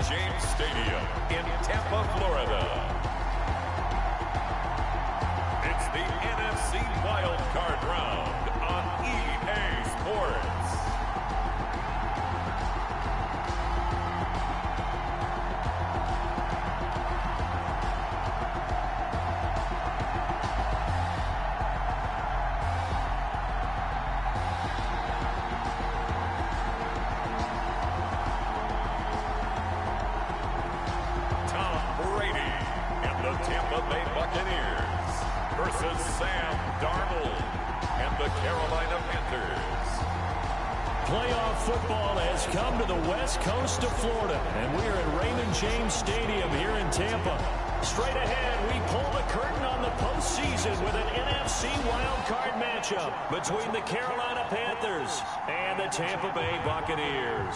James Stadium in Tampa, Florida. It's the NFC Wild Card Round on EA Sports. Tampa Bay Buccaneers versus Sam Darnold and the Carolina Panthers. Playoff football has come to the west coast of Florida, and we are at Raymond James Stadium here in Tampa. Straight ahead, we pull the curtain on the postseason with an NFC wildcard matchup between the Carolina Panthers and the Tampa Bay Buccaneers.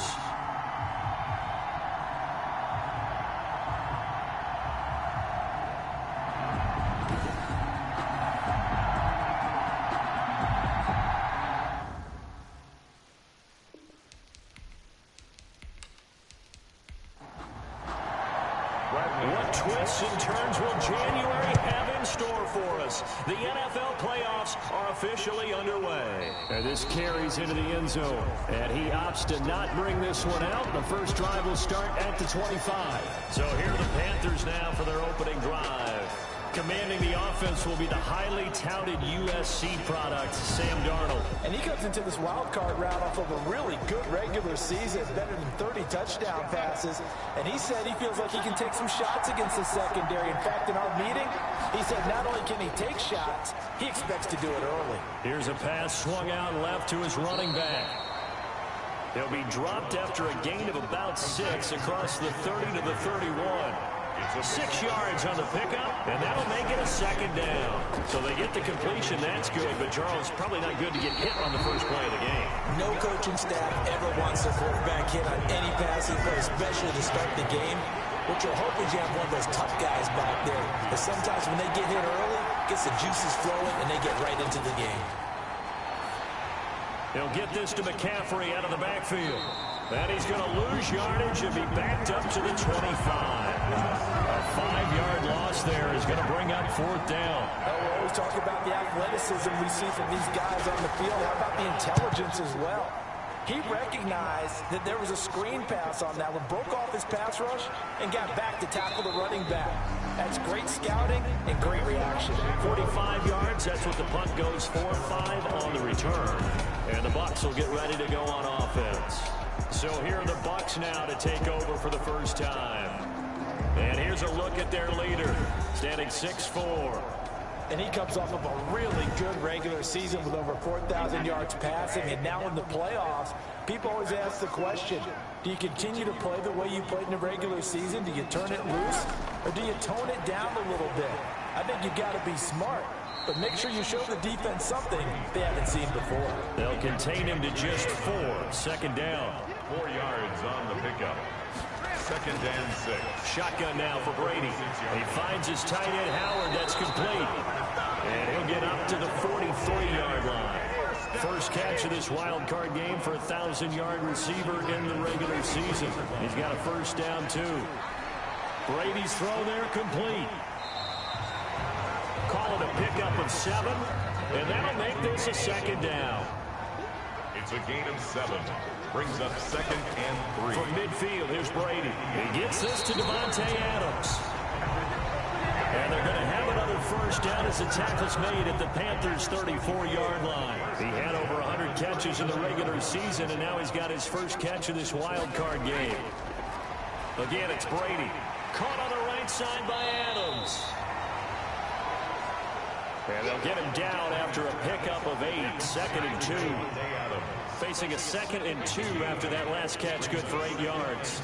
What twists and turns will January have in store for us? The NFL playoffs are officially underway. And this carries into the end zone. And he opts to not bring this one out. The first drive will start at the 25. So here are the Panthers now for their opening drive. Commanding the offense will be the highly touted USC product, Sam Darnold. And he comes into this wild card round off of a really good regular season, better than 30 touchdown passes. And he said he feels like he can take some shots against the secondary. In fact, in our meeting, he said not only can he take shots, he expects to do it early. Here's a pass swung out left to his running back. He'll be dropped after a gain of about 6 across the 30 to the 31. 6 yards on the pickup, and that'll make it a second down. So they get the completion, that's good, but Charles, probably not good to get hit on the first play of the game. No coaching staff ever wants their quarterback hit on any passing play, especially to start the game. What you'll hope is you have one of those tough guys back there. But sometimes when they get hit early, it gets the juices flowing, and they get right into the game. He'll get this to McCaffrey out of the backfield. And he's going to lose yardage and be backed up to the 25. A 5-yard loss there is going to bring up 4th down. We always talk about the athleticism we see from these guys on the field. How about the intelligence as well? He recognized that there was a screen pass on that one, broke off his pass rush, and got back to tackle the running back. That's great scouting and great reaction. 45 yards, that's what the punt goes for. 5 on the return. And the Bucs will get ready to go on offense. So here are the Bucs now to take over for the first time. And here's a look at their leader, standing 6'4". And he comes off of a really good regular season with over 4,000 yards passing. And now in the playoffs, people always ask the question, do you continue to play the way you played in the regular season? Do you turn it loose? Or do you tone it down a little bit? I think you've got to be smart. But make sure you show the defense something they haven't seen before. They'll contain him to just 4. 2nd down. 4 yards on the pickup. 2nd and 6. Shotgun now for Brady. He finds his tight end Howard. That's complete. And he'll get up to the 43-yard line. First catch of this wild card game for a 1,000-yard receiver in the regular season. He's got a first down, too. Brady's throw there complete. Call it a pickup of 7, and that'll make this a 2nd down. It's a gain of 7. Brings up 2nd and 3. From midfield, here's Brady. He gets this to Devontae Adams. And they're going to have another first down as the tackle's made at the Panthers' 34-yard line. He had over 100 catches in the regular season, and now he's got his first catch of this wild card game. Again, it's Brady. Caught on the right side by Adams. And they'll get him down after a pickup of 8. 2nd and 2. Facing a 2nd and 2 after that last catch, good for 8 yards.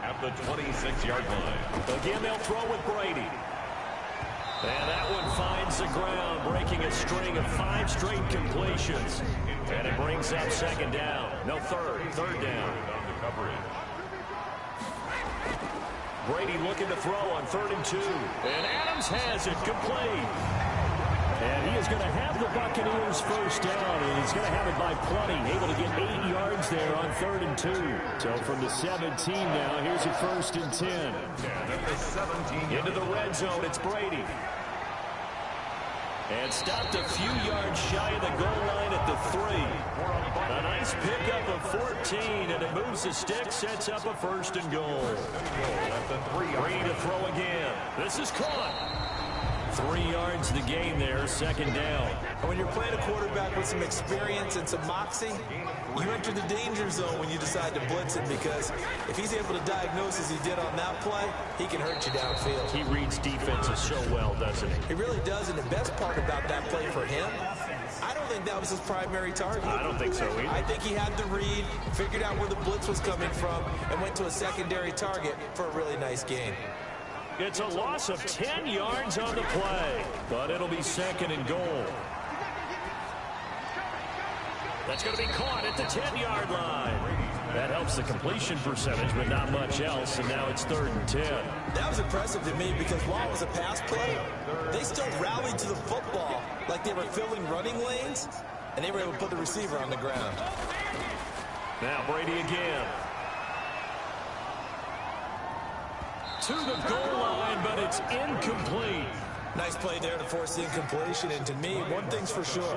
At the 26-yard line. Again, they'll throw with Brady. And that one finds the ground, breaking a string of 5 straight completions. And it brings up 2nd down. No, 3rd down. On the coverage. Brady looking to throw on 3rd and 2. And Adams has it complete. And he is going to have the Buccaneers first down, and he's going to have it by plenty, able to get 8 yards there on 3rd and 2. So from the 17 now, here's a 1st and 10. Into the red zone, it's Brady. And stopped a few yards shy of the goal line at the 3. A nice pickup of 14, and it moves the stick, sets up a 1st and goal. Brady to throw again. This is caught. 3 yards the gain there, 2nd down. When you're playing a quarterback with some experience and some moxie, you enter the danger zone when you decide to blitz him, because if he's able to diagnose as he did on that play, he can hurt you downfield. He reads defenses so well, doesn't he? He really does, and the best part about that play for him, I don't think that was his primary target. I don't think so either. I think he had the read, figured out where the blitz was coming from, and went to a secondary target for a really nice gain. It's a loss of 10 yards on the play, but it'll be 2nd and goal. That's going to be caught at the 10-yard line. That helps the completion percentage, but not much else, and now it's 3rd and 10. That was impressive to me, because while it was a pass play, they still rallied to the football like they were filling running lanes, and they were able to put the receiver on the ground. Now Brady again. To the goal line, but it's incomplete. Nice play there to force the incompletion, and to me, one thing's for sure.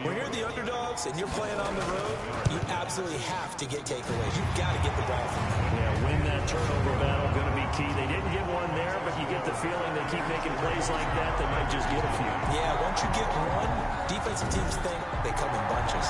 When you're the underdogs and you're playing on the road, you absolutely have to get takeaways. You've got to get the ball from them. Yeah, win that turnover battle, going to be key. They didn't get one there, but you get the feeling they keep making plays like that, they might just get a few. Yeah, once you get one, defensive teams think they come in bunches.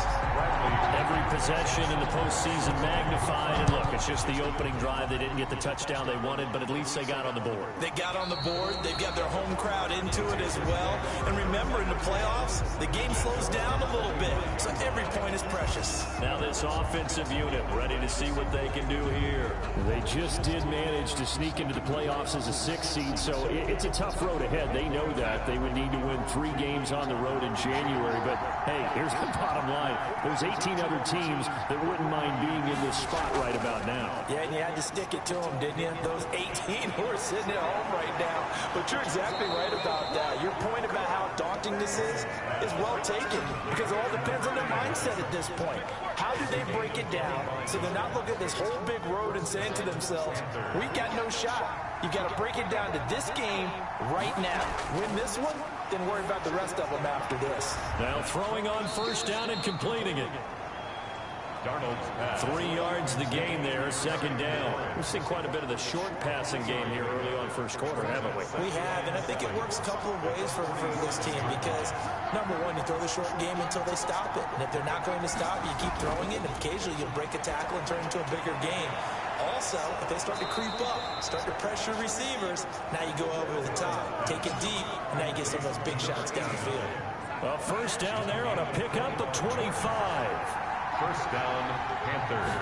Every possession in the postseason magnified, and look, it's just the opening drive. They didn't get the touchdown they wanted, but at least they got on the board. They got on the board. They've got their home crowd into it as well. And remember, in the playoffs, the game slows down a little bit, so every point is precious. Now this offensive unit ready to see what they can do here. They just did manage to sneak into the playoffs as a 6th seed, so it's a tough road ahead. They know that. They would need to win 3 games on the road in January, but hey, here's the bottom line. There's 18 other teams that wouldn't mind being in this spot right about now. Yeah, and you had to stick it to them, didn't you? Those 18 who are sitting at home right now. But you're exactly right about that. Your point about how daunting this is well taken, because it all depends on their mindset at this point. How do they break it down so they're not looking at this whole big road and saying to themselves, we got no shot. You got to break it down to this game right now. Win this one, then worry about the rest of them after this. Now throwing on 1st down and completing it. 3 yards the gain there, 2nd down. We've seen quite a bit of the short passing game here early on 1st quarter, haven't we? We have, and I think it works a couple of ways for this team, because, number one, you throw the short game until they stop it. And if they're not going to stop, you keep throwing it, and occasionally you'll break a tackle and turn it into a bigger game. Also, if they start to creep up, start to pressure receivers, now you go over the top, take it deep, and now you get some of those big shots downfield. Well, 1st down there on a pickup of 25. 1st down, Panthers.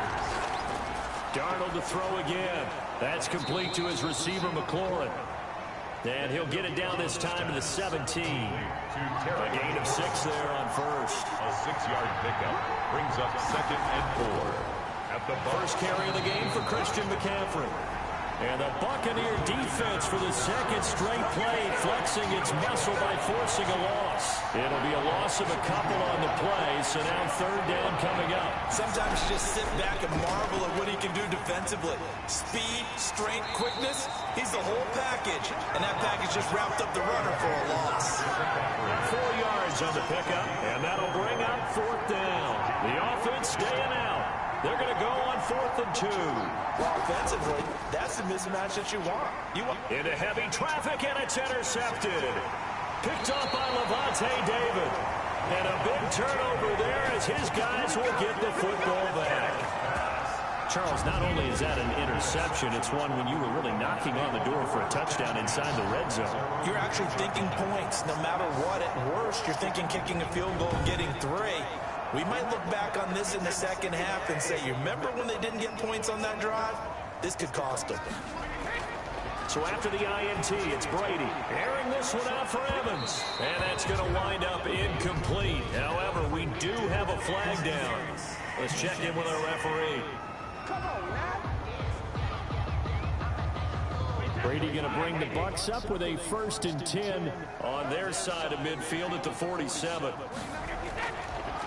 Darnold to throw again. That's complete to his receiver, McLaurin. And he'll get it down this time to the 17. A gain of 6 there on 1st. A 6-yard pickup brings up 2nd and 4. At the first carry of the game for Christian McCaffrey. And the Buccaneer defense for the 2nd straight play, flexing its muscle by forcing a loss. It'll be a loss of a couple on the play, so now 3rd down coming up. Sometimes you just sit back and marvel at what he can do defensively. Speed, strength, quickness, he's the whole package. And that package just wrapped up the runner for a loss. 4 yards on the pickup, and that'll bring up 4th down. The offense staying out. They're going to go on 4th and 2. Well, offensively, that's the mismatch that you want. Into heavy traffic, and it's intercepted. Picked up by Levante David. And a big turnover there as his guys will get the football back. Charles, not only is that an interception, it's one when you were really knocking on the door for a touchdown inside the red zone. You're actually thinking points no matter what. At worst, you're thinking kicking a field goal and getting 3. We might look back on this in the 2nd half and say, you remember when they didn't get points on that drive? This could cost them. So after the INT, it's Brady airing this one out for Evans. And that's going to wind up incomplete. However, we do have a flag down. Let's check in with our referee. Come on, man. Brady going to bring the Bucs up with a 1st and 10 on their side of midfield at the 47.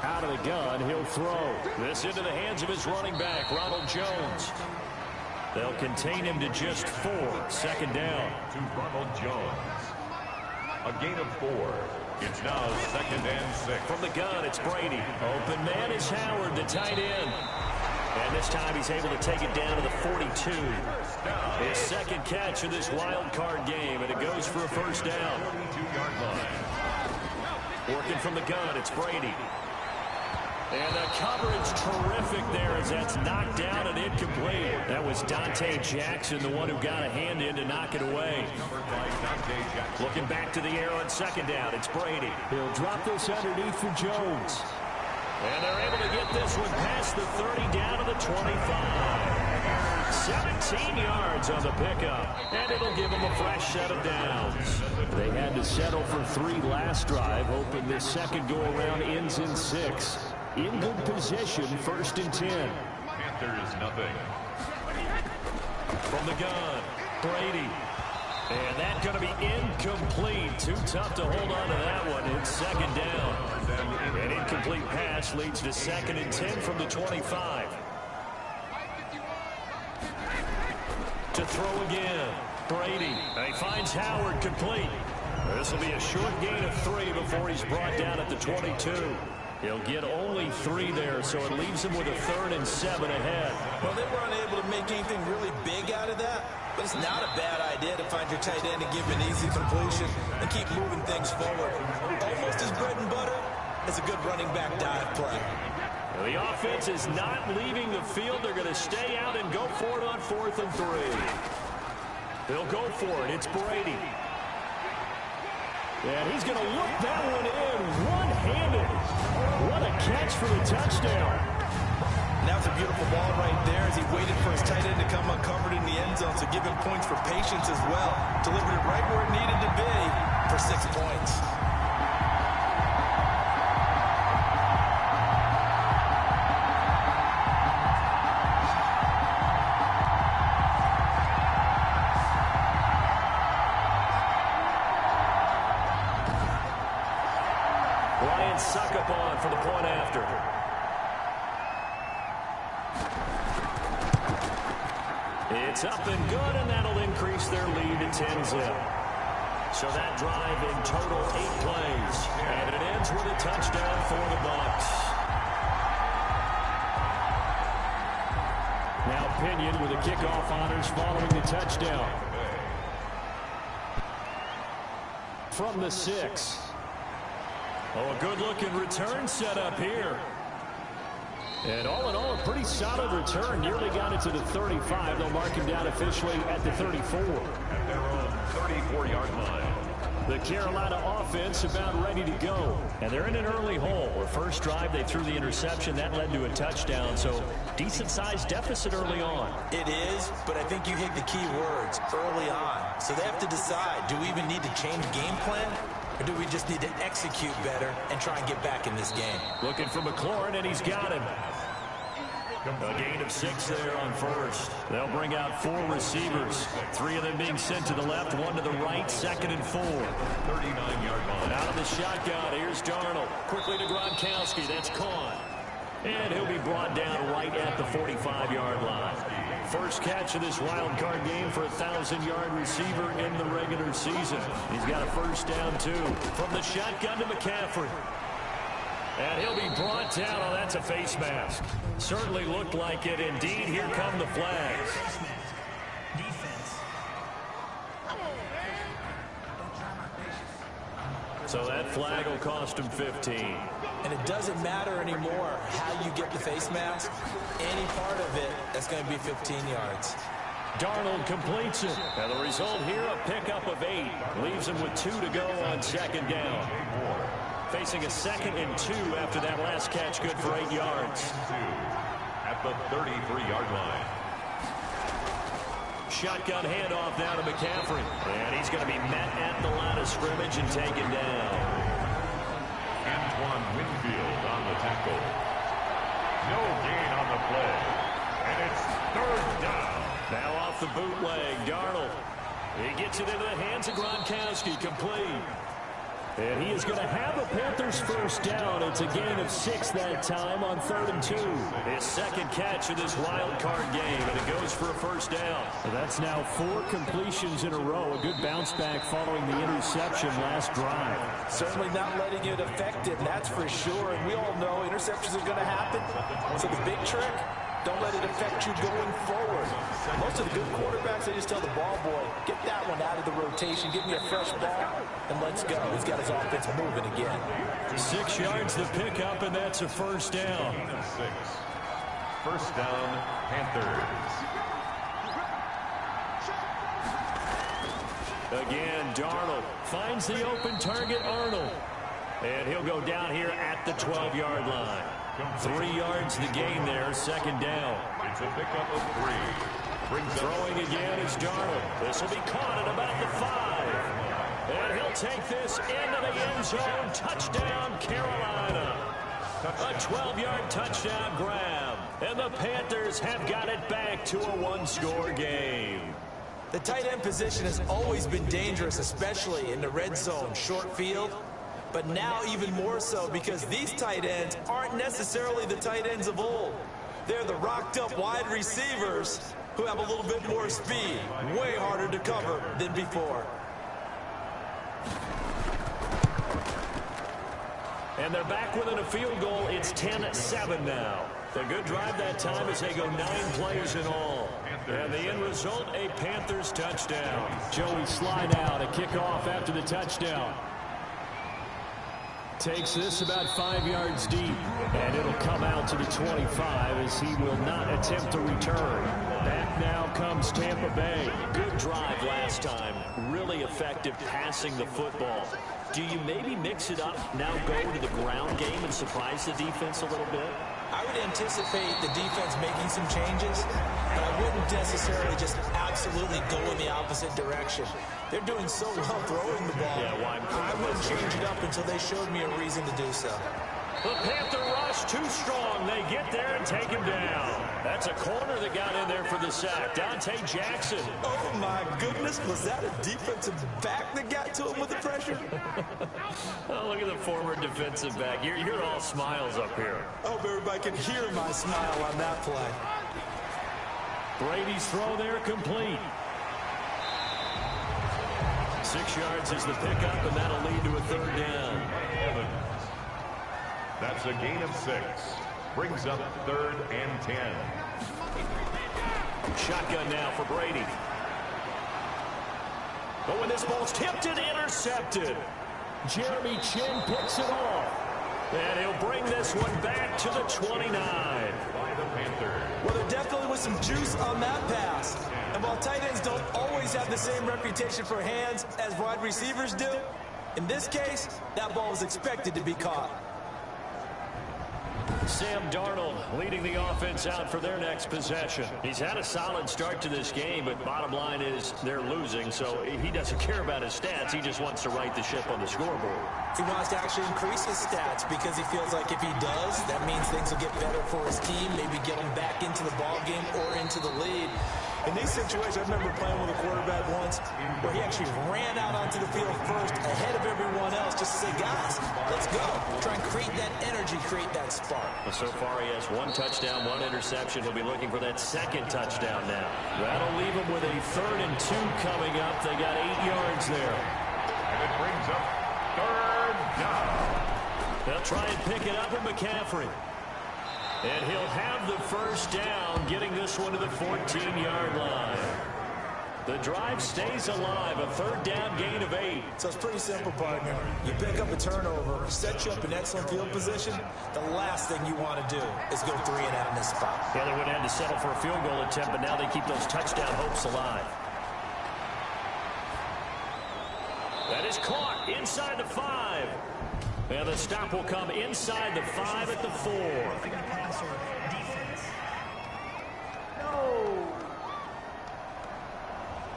Out of the gun, he'll throw. This into the hands of his running back, Ronald Jones. They'll contain him to just 4. 2nd down. To Ronald Jones. A gain of 4. It's now 2nd and 6. From the gun, it's Brady. Open man is Howard, the tight end. And this time he's able to take it down to the 42. His 2nd catch of this wild card game, and it goes for a 1st down. 42-yard line. Working from the gun, it's Brady. And the coverage terrific there as that's knocked down and incomplete. That was Dante Jackson, the one who got a hand in to knock it away. Looking back to the air on 2nd down, it's Brady. He'll drop this underneath for Jones. And they're able to get this one past the 30 down to the 25. 17 yards on the pickup, and it'll give them a fresh set of downs. They had to settle for 3 last drive, hoping this second go-around ends in 6. In good position, 1st and 10. Panthers nothing. From the gun, Brady. And that's going to be incomplete. Too tough to hold on to that one. It's 2nd down. An incomplete pass leads to 2nd and 10 from the 25. To throw again. Brady. He finds Howard complete. This will be a short gain of 3 before he's brought down at the 22. He'll get only 3 there, so it leaves him with a 3rd and 7 ahead. Well, they were unable to make anything really big out of that, but it's not a bad idea to find your tight end and give him an easy completion and keep moving things forward. Almost as bread and butter as a good running back dive play. Well, the offense is not leaving the field. They're going to stay out and go for it on 4th and 3. They'll go for it. It's Brady. And he's going to look that one in one-handed. What a catch for the touchdown. And that was a beautiful ball right there as he waited for his tight end to come uncovered in the end zone, so give him points for patience as well. Delivered it right where it needed to be for 6 points. Suck up on for the point after. It's up and good, and that'll increase their lead to 10-zip. So that drive in total 8 plays, and it ends with a touchdown for the Bucs. Now Pinion with the kickoff honors following the touchdown. From the 6. Oh, a good-looking return set up here. And all in all, a pretty solid return. Nearly got it to the 35. They'll mark him down officially at the 34. At their own 34-yard line. The Carolina offense about ready to go. And they're in an early hole. The first drive, they threw the interception. That led to a touchdown. So, decent-sized deficit early on. It is, but I think you hit the key words, early on. So they have to decide, do we even need to change game plan? Or do we just need to execute better and try and get back in this game? Looking for McLaurin, and he's got him. A gain of 6 there on 1st. They'll bring out 4 receivers. 3 of them being sent to the left, 1 to the right, 2nd and 4. 39-yard line. Out of the shotgun, here's Darnold. Quickly to Gronkowski, that's caught. And he'll be brought down right at the 45-yard line. First catch of this wild card game for a 1,000-yard receiver in the regular season. He's got a 1st down, too. From the shotgun to McCaffrey. And he'll be brought down. Oh, that's a face mask. Certainly looked like it. Indeed, here come the flags. So that flag will cost him 15. And it doesn't matter anymore how you get the face mask. Any part of it, that's going to be 15 yards. Darnold completes it. And the result here, a pickup of 8. Leaves him with 2 to go on 2nd down. Facing a 2nd and 2 after that last catch, good for 8 yards. At the 33-yard line. Shotgun handoff now to McCaffrey. And he's going to be met at the line of scrimmage and taken down. Antoine Winfield on the tackle. No gain on the play. And it's 3rd down. Now off the bootleg, Darnold. He gets it into the hands of Gronkowski, complete. And he is going to have a Panthers first down. It's a gain of 6 that time on 3rd and 2. His second catch of this wild card game, and it goes for a first down. Well, that's now 4 completions in a row. A good bounce back following the interception last drive. Certainly not letting it affect him, that's for sure. And we all know interceptions are going to happen. So the big trick, don't let it affect you going forward. Most of the good quarterbacks, they just tell the ball boy, get that one out of the rotation, give me a fresh ball, and let's go. He's got his offense moving again. 6 yards the pickup, and that's a first down. 6. First down, Panthers. Again, Darnold finds the open target, Arnold. And he'll go down here at the 12-yard line. 3 yards the gain there, second down. It's a pickup of 3. Throwing again is Darnold. This will be caught at about the 5. And he'll take this into the end zone. Touchdown, Carolina. A 12-yard touchdown grab. And the Panthers have got it back to a 1-score game. The tight end position has always been dangerous, especially in the red zone, short field. But now even more so because these tight ends aren't necessarily the tight ends of old. They're the rocked-up wide receivers who have a little bit more speed, way harder to cover than before. And they're back within a field goal. It's 10-7 now. A good drive that time as they go 9 plays in all. And the end result, a Panthers touchdown. Joey slide out, a kickoff after the touchdown. Takes this about 5 yards deep, and it'll come out to the 25 as he will not attempt to return. Back now comes Tampa Bay. Good drive last time. Really effective passing the football. Do you maybe mix it up, now go to the ground game and surprise the defense a little bit? I would anticipate the defense making some changes, but I wouldn't necessarily just absolutely go in the opposite direction. They're doing so well throwing the ball. Yeah, well, I wouldn't change it up until they showed me a reason to do so. The Panther rush too strong. They get there and take him down. That's a corner that got in there for the sack. Dante Jackson. Oh, my goodness. Was that a defensive back that got to him with the pressure? Oh, look at the former defensive back. You're all smiles up here. I hope everybody can hear my smile on that play. Brady's throw there complete. 6 yards is the pickup, and that'll lead to a third down. That's a gain of 6. Brings up 3rd and 10. Shotgun now for Brady. But when this ball's tipped and intercepted, Jeremy Chin picks it off. And he'll bring this one back to the 29. By the Panthers. Well, there definitely was some juice on that pass. And while tight ends don't always have the same reputation for hands as wide receivers do, in this case, that ball was expected to be caught. Sam Darnold leading the offense out for their next possession. He's had a solid start to this game, but bottom line is they're losing, so he doesn't care about his stats. He just wants to right the ship on the scoreboard. He wants to actually increase his stats because he feels like if he does, that means things will get better for his team, maybe get him back into the ball game or into the lead. In these situations, I remember playing with a quarterback once where he actually ran out onto the field first ahead of everyone else just to say, guys, let's go. Try and create that energy, create that spark. Well, so far he has 1 touchdown, 1 interception. He'll be looking for that second touchdown now. That'll leave him with a 3rd and 2 coming up. They got 8 yards there. And it brings up 3rd down. They'll try and pick it up with McCaffrey. And he'll have the first down, getting this one to the 14-yard line. The drive stays alive, a 3rd down gain of 8. So it's pretty simple, partner. You pick up a turnover, set you up in excellent field position. The last thing you want to do is go 3 and out in this spot. Yeah, they would have had to settle for a field goal attempt, but now they keep those touchdown hopes alive. That is caught inside the 5. And the stop will come inside the 5 at the 4.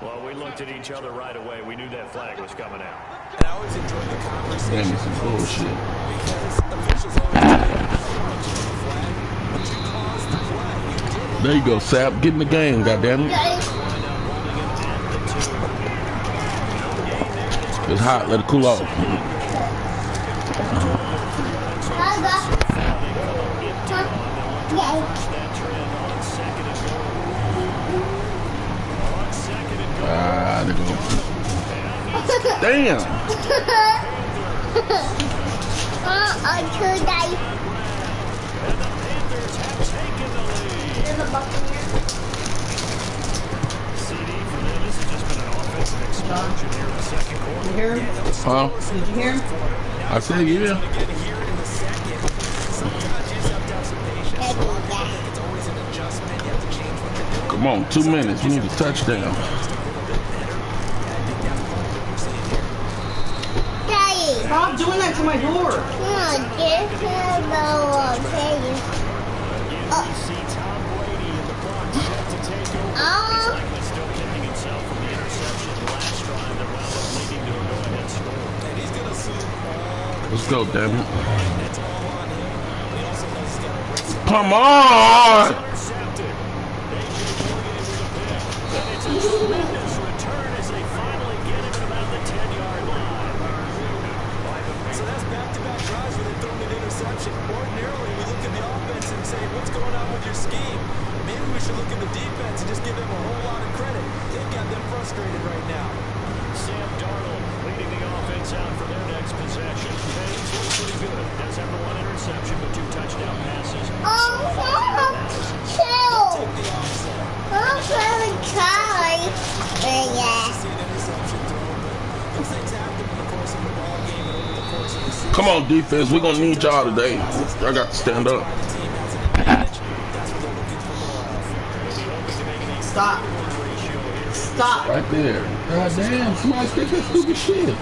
Well, we looked at each other right away. We knew that flag was coming out. And I always enjoy the conversation. Damn, some bullshit. Because officials always say, but you caused the flag. You did it. There you go, Sap. Get in the game, goddammit. It's hot. Let it cool off. Ah, there go. Damn. There's a bucket here. Did you hear him? Huh? Did you hear him? I said, yeah. Come on, 2 minutes. We need a touchdown. Daddy, stop doing that to my door. Come on, get him Let's go, damn it. Come on! So that's back-to-back drives where they've thrown an interception. Ordinarily, we look at the offense and say, what's going on with your scheme? Maybe we should look at the defense and just give them a whole lot of credit. They've got them frustrated right now. Sam Darnold leading the offense out for their next possession. Things look pretty good. Does have the one interception, but 2 touchdown passes. Come on, defense. We're going to need y'all today. I got to stand up. Stop. Stop. Right there. God damn. Somebody take that stupid shit.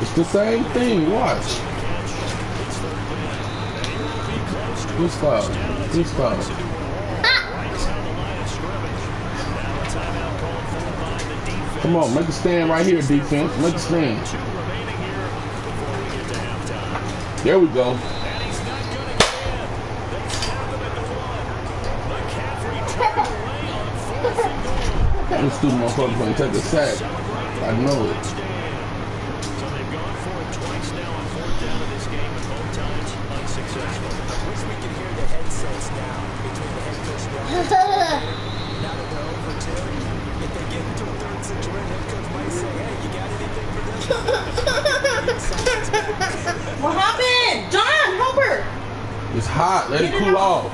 It's the same thing. Watch. Who's foul? Who's foul? Come on, make a stand right here, defense. Make a stand. There we go. This stupid motherfucker gonna take a sack. I know it. So they've gone for it twice now on 4th down in this game, and both times unsuccessful. I wish we could hear the headsets now between the head coach and the offense. Now that they're over 2, if they get into a third situation, head coach might say, hey, you got anything for this? What happened? John, help her. It's hot. Let it cool off.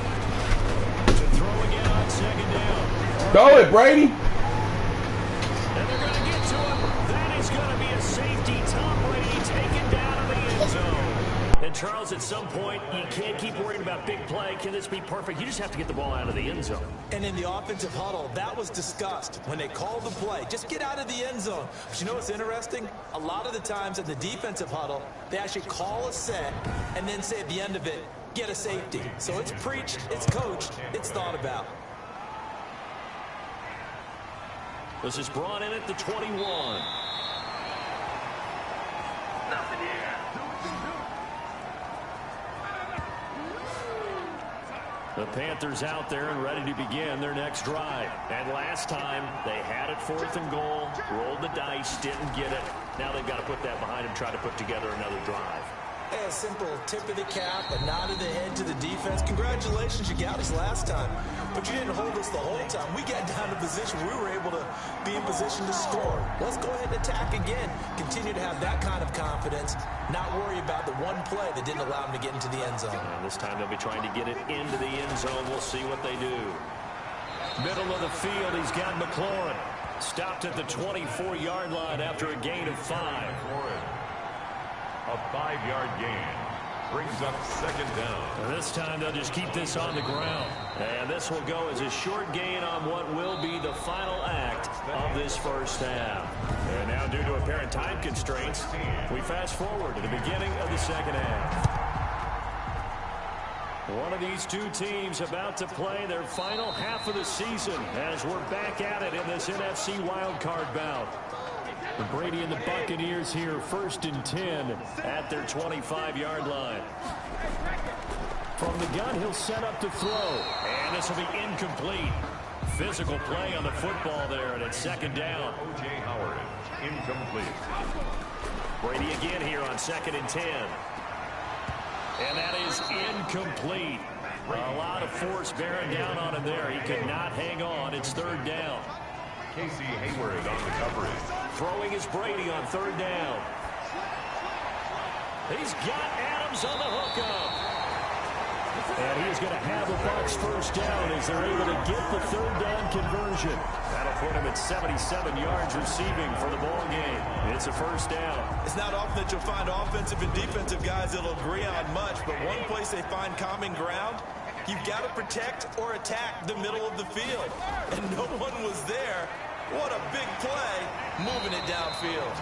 To throw again on 2nd down. Throw it, Brady. And they're going to get to him. That is going to be a safety. Tom Brady taken down in the end zone. And Charles, at some point, you can't keep worrying about big play. Can this be perfect? You just have to get the ball out of the end zone. And in the offensive huddle, that was discussed when they called the play. Just get out of the end zone. But you know what's interesting? A lot of the times in the defensive huddle, they actually call a set and then say at the end of it, get a safety. So it's preached, it's coached, it's thought about. This is brought in at the 21. The Panthers out there and ready to begin their next drive. And last time, they had it 4th and goal, rolled the dice, didn't get it. Now they've got to put that behind them, try to put together another drive. Hey, a simple tip of the cap, a nod of the head to the defense. Congratulations, you got us last time. But you didn't hold us the whole time. We got down to position where we were able to be in position to score. Let's go ahead and attack again. Continue to have that kind of confidence. Not worry about the one play that didn't allow them to get into the end zone. And this time they'll be trying to get it into the end zone. We'll see what they do. Middle of the field, he's got McLaurin. Stopped at the 24-yard line after a gain of 5. A 5-yard gain brings up 2nd down. And this time they'll just keep this on the ground. And this will go as a short gain on what will be the final act of this first half. And now, due to apparent time constraints, we fast forward to the beginning of the second half. One of these two teams about to play their final half of the season as we're back at it in this NFC wildcard bout. Brady and the Buccaneers here 1st and 10 at their 25-yard line. From the gun, he'll set up to throw. And this will be incomplete. Physical play on the football there, and it's second down. O.J. Howard, incomplete. Brady again here on 2nd and 10. And that is incomplete. A lot of force bearing down on him there. He could not hang on. It's 3rd down. Casey Hayward on the coverage. Throwing is Brady on 3rd down. He's got Adams on the hookup. And he's going to have a Bucs 1st down as they're able to get the 3rd down conversion. That'll put him at 77 yards receiving for the ball game. It's a 1st down. It's not often that you'll find offensive and defensive guys that'll agree on much, but one place they find common ground, you've got to protect or attack the middle of the field. And no one was there. What a big play, moving it downfield.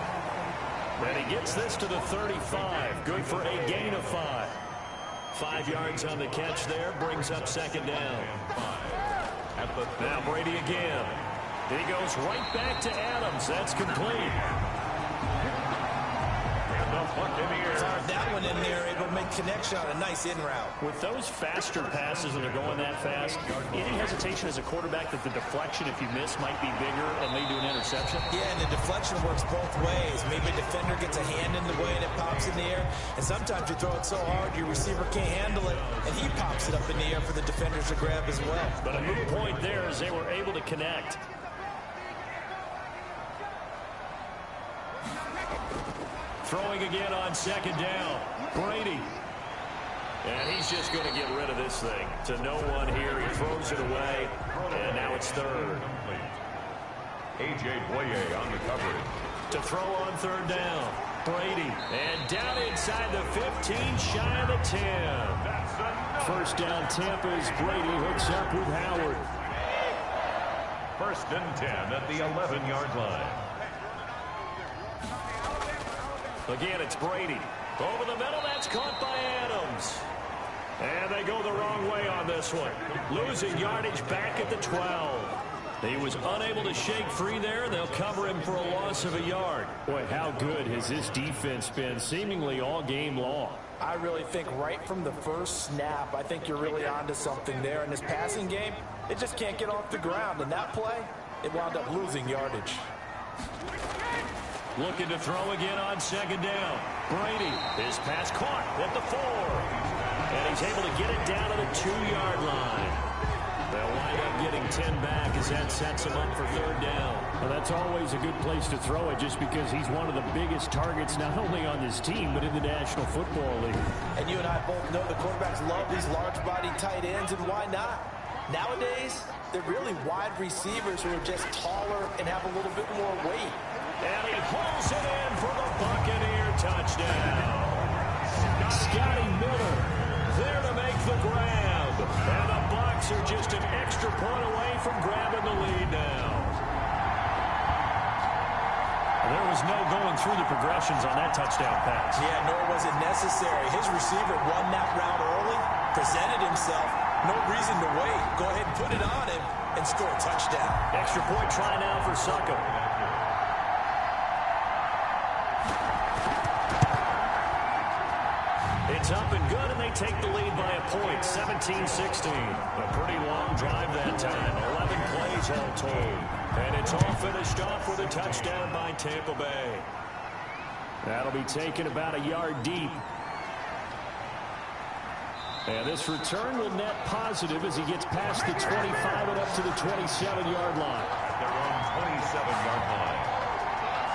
And he gets this to the 35. Good for a gain of 5. 5 yards on the catch there, brings up 2nd down. Now Brady again. He goes right back to Adams. That's complete. That one in there, able to make connection on a nice in route. With those faster passes and they're going that fast, any hesitation as a quarterback that the deflection, if you miss, might be bigger and lead to an interception? Yeah, and the deflection works both ways. Maybe a defender gets a hand in the way and it pops in the air. And sometimes you throw it so hard your receiver can't handle it, and he pops it up in the air for the defenders to grab as well. But a moot point there as they were able to connect. Throwing again on 2nd down. Brady. And he's just going to get rid of this thing. To no one here. He throws it away. And now it's 3rd. A.J. Boye on the coverage. To throw on 3rd down. Brady. And down inside the 15, shy of the 10. 1st down Tampa as Brady hooks up with Howard. 1st and 10 at the 11-yard line. Again, it's Brady. Over the middle, that's caught by Adams. And they go the wrong way on this one. Losing yardage back at the 12. He was unable to shake free there. They'll cover him for a loss of a yard. Boy, how good has this defense been seemingly all game long? I really think right from the first snap, I think you're really onto something there. In this passing game, it just can't get off the ground. And that play, it wound up losing yardage. Looking to throw again on 2nd down. Brady, his pass caught at the 4. And he's able to get it down to the 2-yard line. They'll wind up getting 10 back as that sets him up for 3rd down. Well, that's always a good place to throw it just because he's one of the biggest targets not only on this team but in the National Football League. And you and I both know the quarterbacks love these large-bodied tight ends, and why not? Nowadays, they're really wide receivers who are just taller and have a little bit more weight. And he pulls it in for the Buccaneer touchdown. Scotty Miller there to make the grab. And the Bucs are just an extra point away from grabbing the lead now. There was no going through the progressions on that touchdown pass. Yeah, nor was it necessary. His receiver won that route early, presented himself. No reason to wait. Go ahead and put it on him and score a touchdown. Extra point try now for Succop. It's up and good, and they take the lead by a point, 17-16. A pretty long drive that time, 11 plays all told. And it's all finished off with a touchdown by Tampa Bay. That'll be taken about a yard deep. And this return will net positive as he gets past the 25 and up to the 27-yard line. At their own 27-yard line.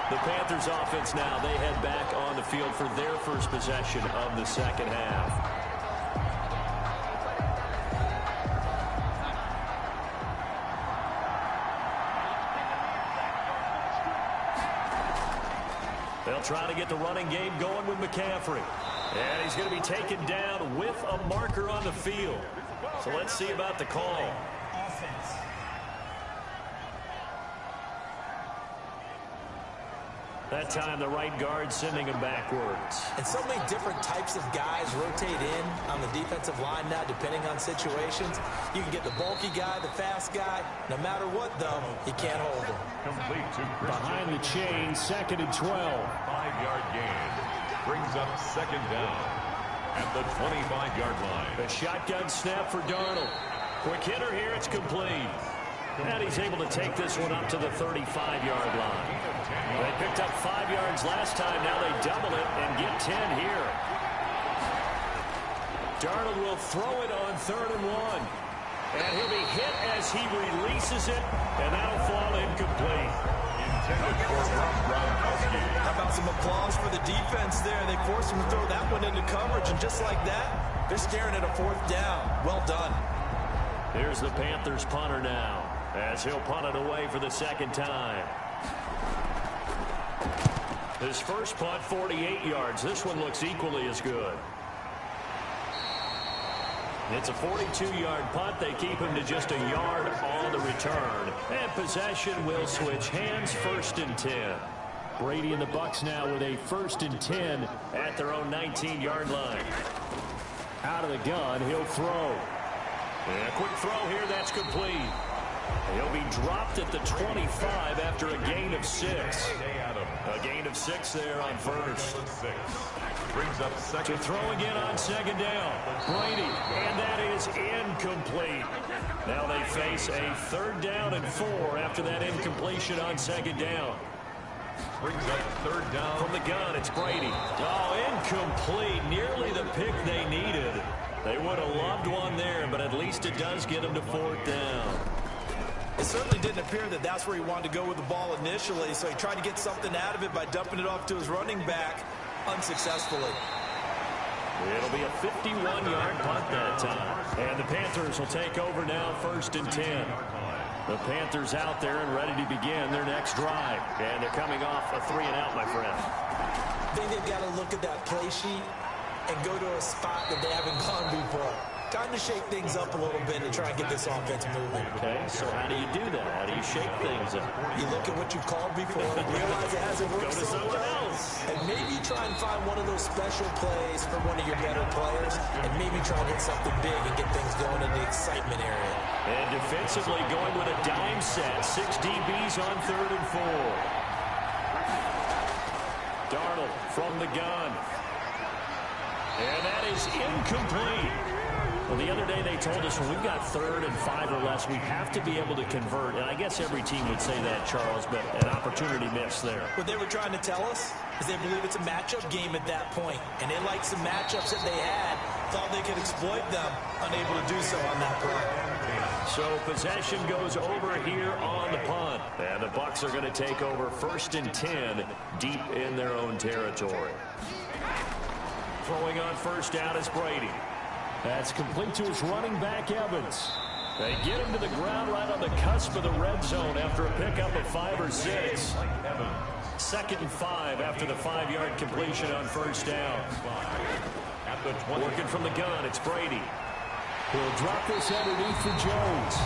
The Panthers offense now, they head back on the field for their first possession of the second half. They'll try to get the running game going with McCaffrey. And he's going to be taken down with a marker on the field. So let's see about the call. That time, the right guard sending him backwards. And so many different types of guys rotate in on the defensive line now, depending on situations. You can get the bulky guy, the fast guy. No matter what, though, you can't hold him. Complete to Christian. Behind the chain, 2nd and 12. 5-yard gain. Brings up 2nd down at the 25-yard line. A shotgun snap for Darnold. Quick hitter here, it's complete. And he's able to take this one up to the 35-yard line. They picked up 5 yards last time. Now they double it and get 10 here. Darnold will throw it on 3rd and 1. And he'll be hit as he releases it, and that'll fall incomplete. Intended for Gronkowski. How about some applause for the defense there? They forced him to throw that one into coverage, and just like that, they're staring at a 4th down. Well done. Here's the Panthers punter now, as he'll punt it away for the 2nd time. His first punt, 48 yards. This one looks equally as good. It's a 42-yard punt. They keep him to just a yard on the return. And possession will switch hands, 1st and 10. Brady and the Bucs now with a 1st and 10 at their own 19-yard line. Out of the gun, he'll throw. And a quick throw here, that's complete. He'll be dropped at the 25 after a gain of 6. A gain of 6 there on 1st. Brings up 2nd. To throw again on 2nd down. Brady, and that is incomplete. Now they face a 3rd down and 4 after that incompletion on 2nd down. Brings up 3rd down. From the gun, it's Brady. Oh, incomplete. Nearly the pick they needed. They would have loved one there, but at least it does get them to 4th down. It certainly didn't appear that that's where he wanted to go with the ball initially, so he tried to get something out of it by dumping it off to his running back unsuccessfully. It'll be a 51-yard punt that time. And the Panthers will take over now, 1st and 10. The Panthers out there and ready to begin their next drive. And they're coming off a 3-and-out, my friend. I think they've got to look at that play sheet and go to a spot that they haven't gone before. Time to shake things up a little bit and try and get this offense moving. Okay, so how do you do that? How do you shake things up? You look at what you've called before and realize it hasn't worked so well. And maybe try and find one of those special plays for one of your better players, and maybe try and hit something big and get things going in the excitement area. And defensively going with a dime set. 6 DBs on 3rd and 4. Darnold from the gun. And that is incomplete. Well, the other day they told us when we've got 3rd and 5 or less, we have to be able to convert. And I guess every team would say that, Charles, but an opportunity missed there. What they were trying to tell us is they believe it's a matchup game at that point. And they liked some matchups that they had, thought they could exploit them, unable to do so on that play. So possession goes over here on the punt. And the Bucs are going to take over 1st and 10 deep in their own territory. Throwing on 1st down is Brady. That's complete to his running back, Evans. They get him to the ground right on the cusp of the red zone after a pickup of 5 or 6. 2nd and 5 after the 5-yard completion on 1st down. Working from the gun, it's Brady. He'll drop this underneath for Jones.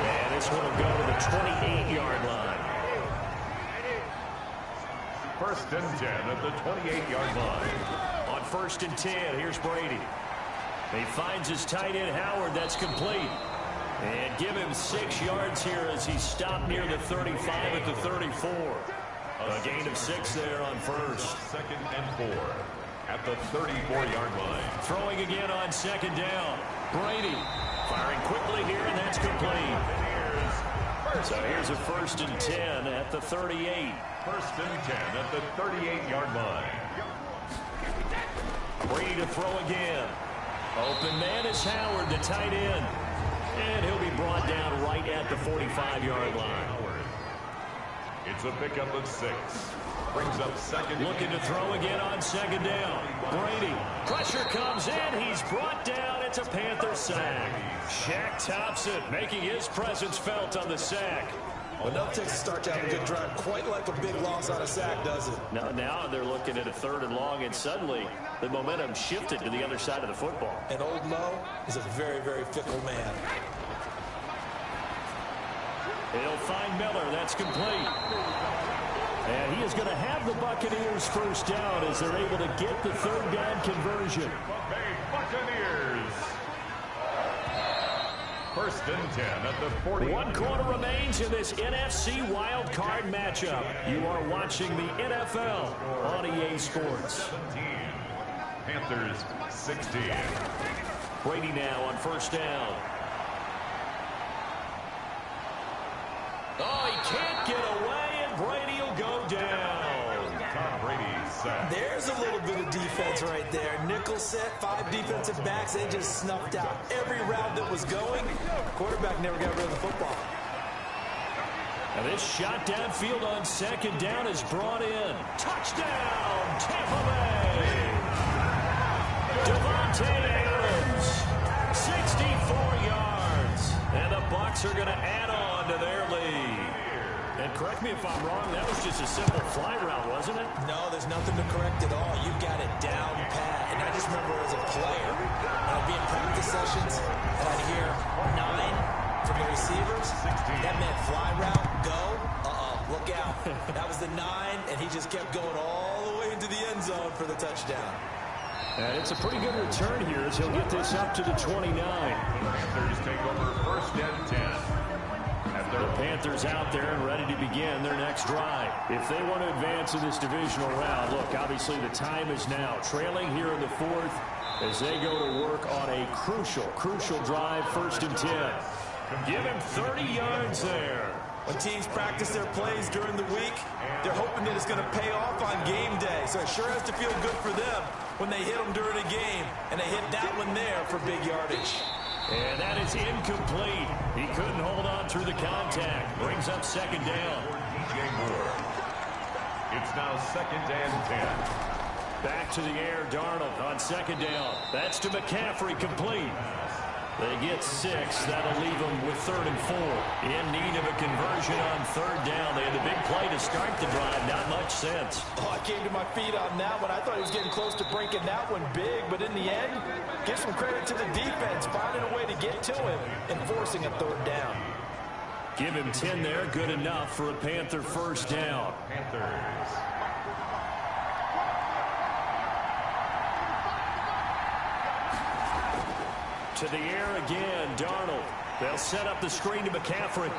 And this one will go to the 28-yard line. 1st and 10 at the 28-yard line. On 1st and 10, here's Brady. He finds his tight end, Howard. That's complete. And give him 6 yards here as he stopped near the 35 at the 34. A gain of 6 there on 1st. 2nd and 4 at the 34-yard line. Throwing again on 2nd down. Brady firing quickly here, and that's complete. So here's a 1st and 10 at the 38. 1st and 10 at the 38-yard line. Brady to throw again. Open man is Howard, the tight end. And he'll be brought down right at the 45-yard line. It's a pickup of 6. Brings up 2nd. Looking to throw again on 2nd down. Brady. Pressure comes in. He's brought down. It's a Panther sack. Shaq Thompson making his presence felt on the sack. Well, enough takes a start to have a good drive. Quite like a big loss on a sack, does it? Now they're looking at a 3rd and long, and suddenly the momentum shifted to the other side of the football. And Old Mo is a very, very fickle man. He'll find Miller. That's complete. And he is going to have the Buccaneers 1st down as they're able to get the 3rd down conversion. Buccaneers. 1st and 10 at the 40. 1 quarter remains in this NFC wild card matchup. You are watching the NFL on EA Sports. 17. Panthers 16. Brady now on 1st down. can't get away, and Brady will go down. Tom Brady's sack. There's a little bit of defense right there. Nickel set, 5 defensive backs. They just snuffed out every route that was going. Quarterback never got rid of the football. And this shot downfield on second down is brought in. Touchdown, Tampa Bay. Devontae Adams, 64 yards. And the Bucs are going to add on to their lead. And correct me if I'm wrong, that was just a simple fly route, wasn't it? No, there's nothing to correct at all. You've got it down pat. And I just remember as a player, when I'd be in practice sessions, and I'd hear 9 from the receivers. That meant fly route, go. Look out. That was the 9, and he just kept going all the way into the end zone for the touchdown. And it's a pretty good return here as he'll get this up to the 29. Panthers take over 1st and 10. The Panthers out there and ready to begin their next drive. If they want to advance in this divisional round, look, obviously the time is now. Trailing here in the 4th as they go to work on a crucial drive, 1st and 10. Give him 30 yards there. When teams practice their plays during the week, they're hoping that it's going to pay off on game day. So it sure has to feel good for them when they hit them during a game, and they hit that one there for big yardage. And that is incomplete. He couldn't hold on through the contact. Brings up 2nd down. DJ Moore. It's now 2nd and 10. Back to the air, Darnold on 2nd down. That's to McCaffrey, complete. They get 6. That'll leave them with 3rd and 4. In need of a conversion on 3rd down. They had the big play to start the drive. Not much sense. Oh, I came to my feet on that one. I thought he was getting close to breaking that one big, but in the end, give some credit to the defense, finding a way to get to him and forcing a 3rd down. Give him 10 there. Good enough for a Panther 1st down. Panthers. To the air again, Darnold. They'll set up the screen to McCaffrey.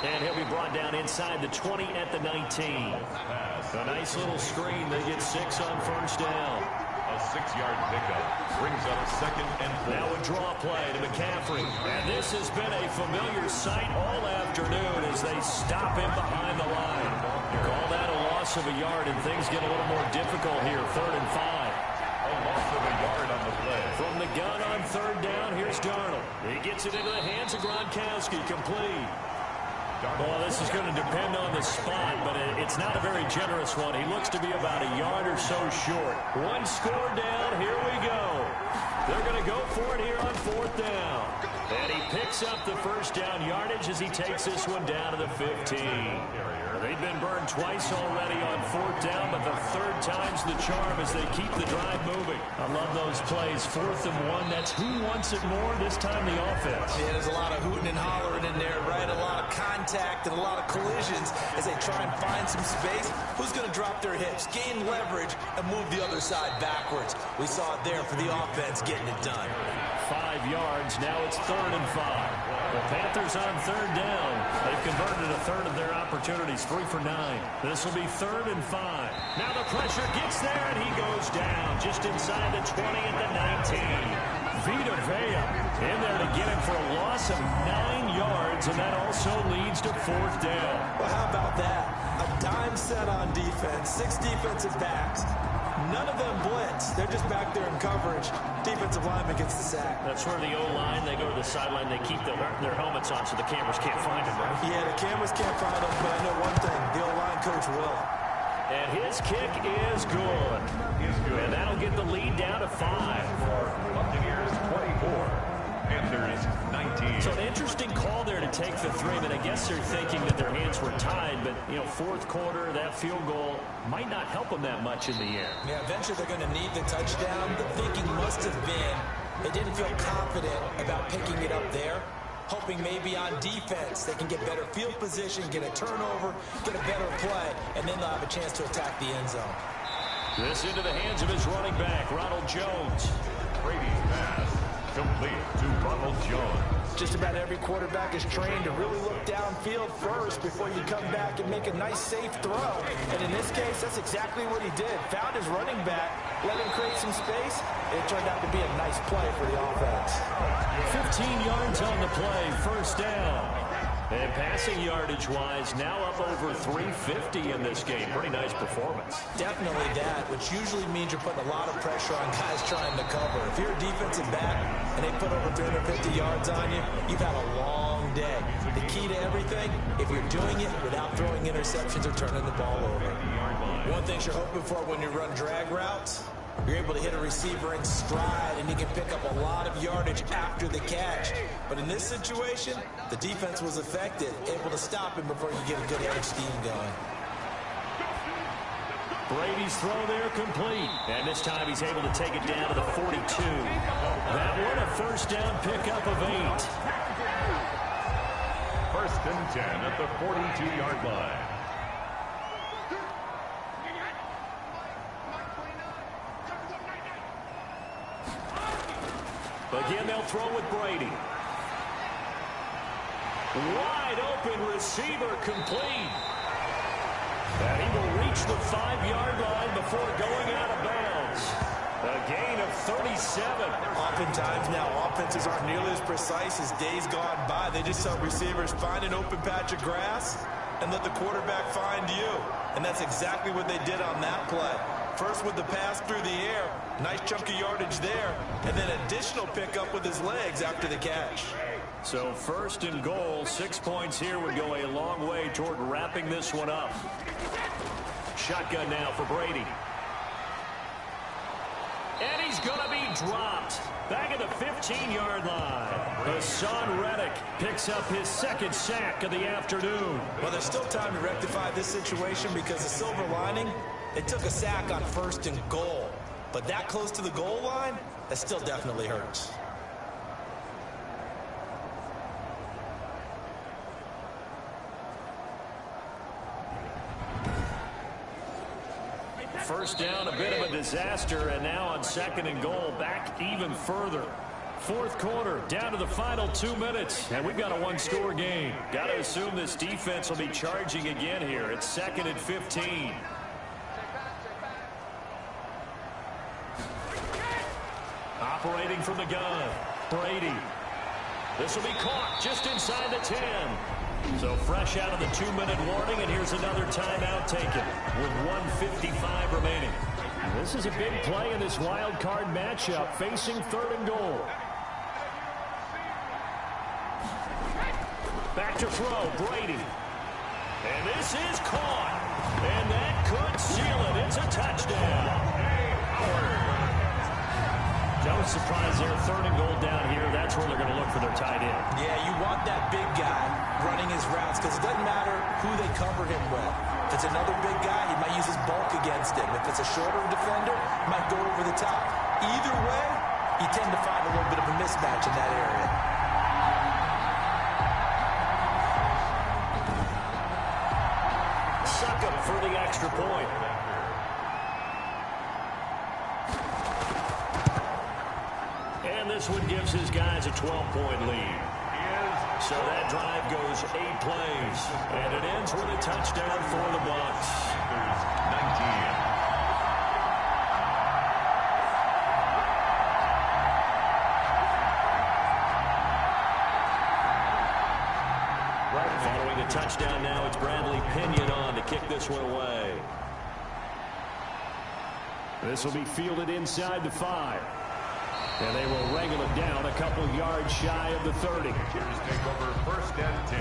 And he'll be brought down inside the 20 at the 19. A nice little screen. They get 6 on 1st down. A 6-yard pickup brings up 2nd and 4. Now a draw play to McCaffrey. And this has been a familiar sight all afternoon as they stop him behind the line. You call that a loss of a yard, and things get a little more difficult here. 3rd and 5. A loss of a yard on the play. From the gun on 3rd down, here's Darnold. He gets it into the hands of Gronkowski, complete. Well, this is going to depend on the spot, but it's not a very generous one. He looks to be about a yard or so short. 1 score down, here we go. They're going to go for it here on 4th down. And he picks up the 1st down yardage as he takes this one down to the 15. They've been burned twice already on 4th down, but the 3rd time's the charm as they keep the drive moving. I love those plays. 4th and 1, that's who wants it more, this time the offense. Yeah, there's a lot of hooting and hollering in there, right? A lot of contact and a lot of collisions as they try and find some space. Who's going to drop their hips, gain leverage, and move the other side backwards? We saw it there for the offense getting it done. 5 yards, now it's 3rd and 5. The Panthers on 3rd down. They've converted a 1/3 of their opportunities, 3 for 9. This will be 3rd and 5. Now the pressure gets there, and he goes down just inside the 20 at the 19. Vita Vea in there to get him for a loss of 9 yards, and that also leads to 4th down. Well, how about that? A dime set on defense, 6 defensive backs. None of them blitz. They're just back there in coverage. Defensive lineman gets the sack. That's where the O-line, they go to the sideline, they keep their helmets on so the cameras can't find them, right? Yeah, the cameras can't find them, but I know one thing. The O-line coach will. And his kick is good. And that'll get the lead down to 5. Buccaneers 24. Panthers 19. So an interesting call there to take the 3. But I guess they're thinking that their hands were tied. But, 4th quarter, that field goal might not help them that much in the end. Yeah, eventually they're going to need the touchdown. The thinking must have been they didn't feel confident about picking it up there. Hoping maybe on defense they can get better field position, get a turnover, get a better play, and then they'll have a chance to attack the end zone. This into the hands of his running back, Ronald Jones. Brady's pass complete to Ronald Jones. Just about every quarterback is trained to really look downfield first before you come back and make a nice, safe throw. And in this case, that's exactly what he did. Found his running back, let him create some space, and it turned out to be a nice play for the offense. 15 yards on the play, 1st down. And passing yardage-wise, now up over 350 in this game. Pretty nice performance. Definitely that, which usually means you're putting a lot of pressure on guys trying to cover. If you're a defensive back and they put over 350 yards on you, you've had a long day. The key to everything, if you're doing it without throwing interceptions or turning the ball over. One thing you're hoping for when you run drag routes, you're able to hit a receiver in stride, and you can pick up a lot of yardage after the catch. But in this situation, the defense was effective, able to stop him before you get a good edge scheme going. Brady's throw there complete. And this time he's able to take it down to the 42. That one a first down pickup of 8. First and 10 at the 42-yard line. Again, they'll throw with Brady. Wide open receiver complete. And he will reach the 5-yard line before going out of bounds. A gain of 37. Oftentimes now, offenses aren't nearly as precise as days gone by. They just help receivers find an open patch of grass and let the quarterback find you. And that's exactly what they did on that play. First with the pass through the air, nice chunk of yardage there, and then additional pickup with his legs after the catch. So first and goal, 6 points here would go a long way toward wrapping this one up. Shotgun now for Brady. And he's going to be dropped. Back at the 15-yard line. Hassan Reddick picks up his second sack of the afternoon. Well, there's still time to rectify this situation because the silver lining, they took a sack on first and goal. But that close to the goal line, that still definitely hurts. First down, a bit of a disaster, and now on second and goal, back even further. Fourth quarter, down to the final 2 minutes, and we've got a one-score game. Got to assume this defense will be charging again here. It's second and 15. Operating from the gun, Brady. This will be caught just inside the 10. So fresh out of the 2-minute warning, and here's another timeout taken with 1:55 remaining. This is a big play in this wild card matchup facing third and goal. Back to throw, Brady. And this is caught. And that could seal it. It's a touchdown. No surprise there, third and goal down here. That's where they're going to look for their tight end. Yeah, you want that big guy running his routes because it doesn't matter who they cover him with. If it's another big guy, he might use his bulk against him. If it's a shorter defender, he might go over the top. Either way, you tend to find a little bit of a mismatch in that area. Suck him for the extra point. And this one gives his guys a 12-point lead. So that drive goes 8 plays. And it ends with a touchdown for the Bucs. 19. Following the touchdown now, it's Bradley Pinion on to kick this one away. This will be fielded inside the 5. And they will wrangle it down a couple yards shy of the 30. Here's take over first and 10.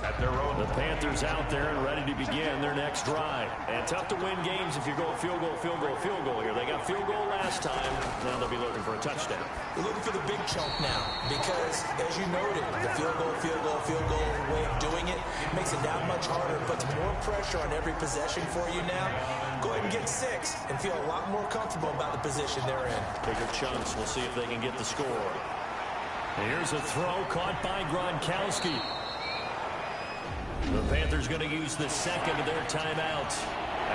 At their own. The Panthers out there and ready to begin their next drive. And tough to win games if you're going field goal, field goal, field goal here. They got field goal last time. Now they'll be looking for a touchdown. They're looking for the big chunk now because, as you noted, the field goal way of doing it makes it that much harder, puts more pressure on every possession for you now. Go ahead and get 6 and feel a lot more comfortable about the position they're in. Bigger chunks. We'll see if they can get the score. Here's a throw caught by Gronkowski. The Panthers going to use the second of their timeouts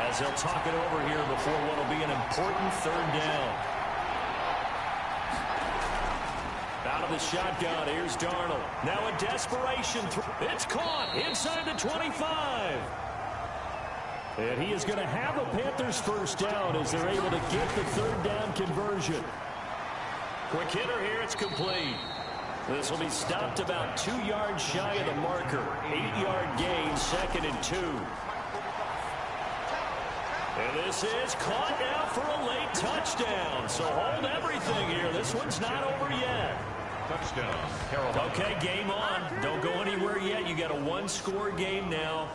as they'll talk it over here before what will be an important third down. Out of the shotgun, here's Darnold. Now a desperation throw. It's caught inside the 25. And he is going to have a Panthers first down as they're able to get the third down conversion. Quick hitter here, it's complete. This will be stopped about 2 yards shy of the marker. 8-yard gain, 2nd and 2. And this is caught now for a late touchdown. So hold everything here. This one's not over yet. Touchdown, Carolina. Okay, game on. Don't go anywhere yet. You got a 1-score game now.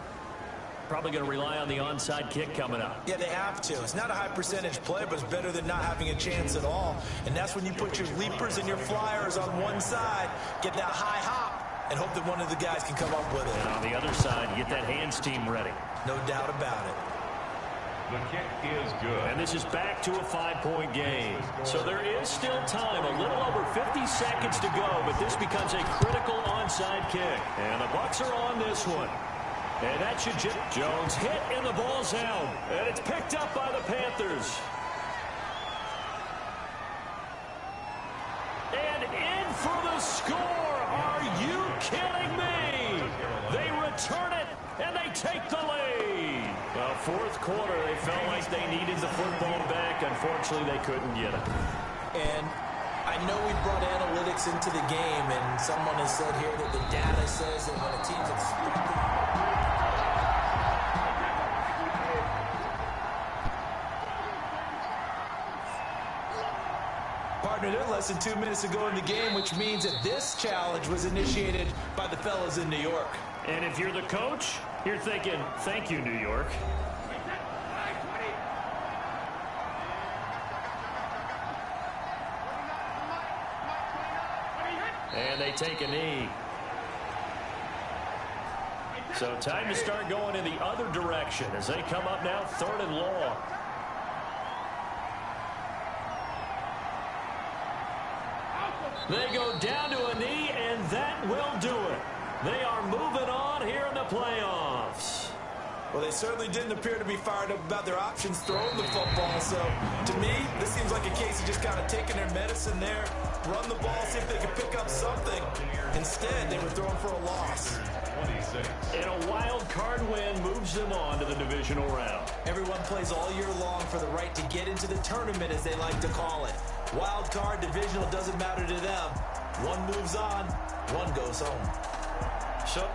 Probably going to rely on the onside kick coming up. Yeah, they have to. It's not a high percentage play, but it's better than not having a chance at all. And that's when you put your leapers and your flyers on one side, get that high hop, and hope that one of the guys can come up with it. And on the other side, you get that hands team ready. No doubt about it. The kick is good. And this is back to a 5-point game. So there is still time, a little over 50 seconds to go, but this becomes a critical onside kick. And the Bucs are on this one. And that should Jones hit, and the ball's out. And it's picked up by the Panthers. And in for the score. Are you kidding me? They return it, and they take the lead. Well, fourth quarter, they felt like they needed the football back. Unfortunately, they couldn't get it. And I know we brought analytics into the game, and someone has said here that the data says that when a team's expecting... Partner, they're less than 2 minutes to go in the game, which means that this challenge was initiated by the fellas in New York. And if you're the coach, you're thinking, thank you, New York. And they take a knee. So time to start going in the other direction as they come up now 3rd and long. They go down to a knee, and that will do it. They are moving on here in the playoffs. Well, they certainly didn't appear to be fired up about their options throwing the football. So, to me, this seems like a case of just kind of taking their medicine there, run the ball, see if they can pick up something. Instead, they were throwing for a loss. And a wild card win moves them on to the divisional round. Everyone plays all year long for the right to get into the tournament, as they like to call it. Wild card, divisional, doesn't matter to them. One moves on, one goes home. So